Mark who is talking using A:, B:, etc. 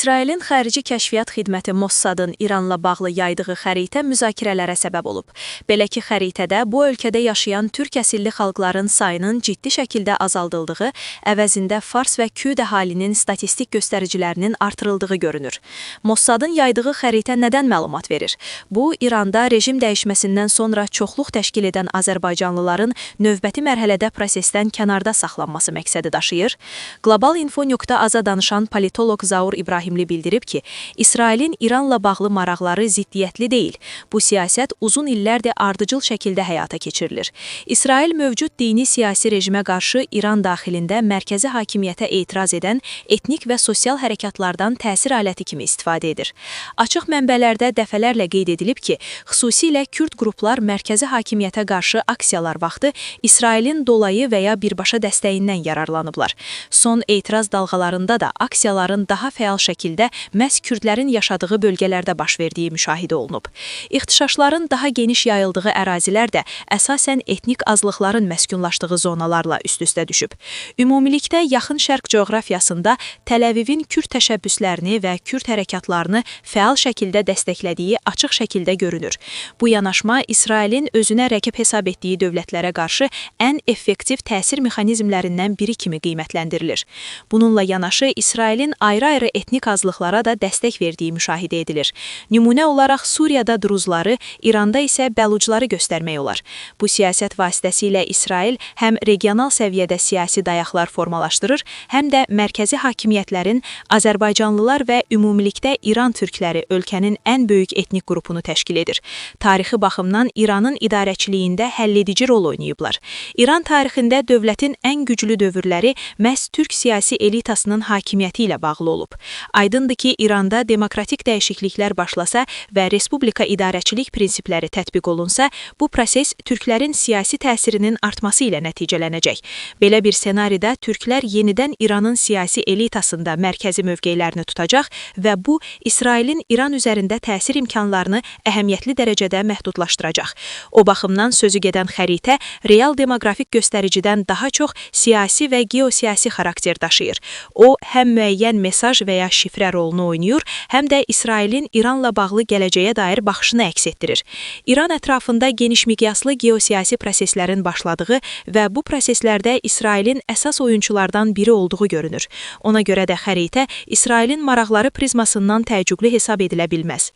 A: İsrailin xarici kəşfiyyat xidməti Mossadın İranla bağlı yaydığı xəritə müzakirələrə səbəb olub. Belə ki, xəritədə bu ölkədə yaşayan türk əsilli xalqların sayının ciddi şəkildə azaldıldığı, əvəzində fars və kürd əhalinin statistik göstəricilərinin artırıldığı görünür. Mossadın yaydığı xəritə nədən məlumat verir? Bu, İranda rejim dəyişməsindən sonra çoxluq təşkil edən azərbaycanlıların növbəti mərhələdə prosesdən kənarda saxlanması məqsədi daşıyır. Global Info.az danışan politoloq Zaur İbrahimli bildirib ki, İsrailin İranla bağlı maraqları ziddiyyətli deyil. Bu siyasət uzun illərdir ardıcıl şəkildə həyata keçirilir. İsrail mövcud dini siyasi rejimə qarşı İran daxilində mərkəzi hakimiyyətə etiraz edən etnik və sosial hərəkatlardan təsir aləti kimi istifadə edir. Açıq mənbələrdə dəfələrlə qeyd edilib ki, xüsusilə kürd qruplar mərkəzi hakimiyyətə qarşı aksiyalar vaxtı İsrailin dolayı və ya birbaşa dəstəyindən yararlanıblar. Son etiraz dalğalarında da aksiyaların daha fəal şəkildə məhz kürdlərin yaşadığı bölgələrdə baş verdiyi müşahidə olunub. İxtişaşların daha geniş yayıldığı ərazilər də əsasən etnik azlıqların məskunlaşdığı zonalarla üst-üstə düşüb. Ümumilikdə Yaxın Şərq coğrafiyasında Təl-Əvivin kürd təşəbbüslərini və kürd hərəkatlarını fəal şəkildə dəstəklədiyi açıq şəkildə görünür. Bu yanaşma İsrailin özünə rəqib hesab etdiyi dövlətlərə qarşı ən effektiv təsir mexanizmlərindən biri kimi qiymətləndirilir. Bununla yanaşı İsrailin ayrı-ayrı etnik azlıqlara da dəstək verdiyi müşahidə edilir. Nümunə olaraq Suriyada druzları, İranda isə bəlucları göstərmək olar. Bu siyasət vasitəsilə İsrail həm regional səviyyədə siyasi dayaqlar formalaşdırır, həm də mərkəzi hakimiyyətlərin azərbaycanlılar və ümumilikdə İran türkləri ölkənin ən böyük etnik qrupunu təşkil edir. Tarixi baxımdan İranın idarəçiliyində həlledici rol oynayıblar. İran tarixində dövlətin ən güclü dövrləri məhz türk siyasi elitasının hakimiyyəti ilə bağlı olub. Aydındır ki, İranda demokratik dəyişikliklər başlasa və respublika idarəçilik prinsipləri tətbiq olunsa, bu proses türklərin siyasi təsirinin artması ilə nəticələnəcək. Belə bir senarida türklər yenidən İranın siyasi elitasında mərkəzi mövqeylərini tutacaq və bu, İsrailin İran üzərində təsir imkanlarını əhəmiyyətli dərəcədə məhdudlaşdıracaq. O baxımdan sözü gedən xəritə real demoqrafik göstəricidən daha çox siyasi və geosiyasi xarakter daşıyır. O, həm müəyyən mesaj və ya şifrə rolunu oynayır, həm də İsrailin İranla bağlı gələcəyə dair baxışını əks etdirir. İran ətrafında geniş miqyaslı geosiyasi proseslərin başladığı və bu proseslərdə İsrailin əsas oyunçulardan biri olduğu görünür. Ona görə də xəritə İsrailin maraqları prizmasından təəccüblü hesab edilə bilməz.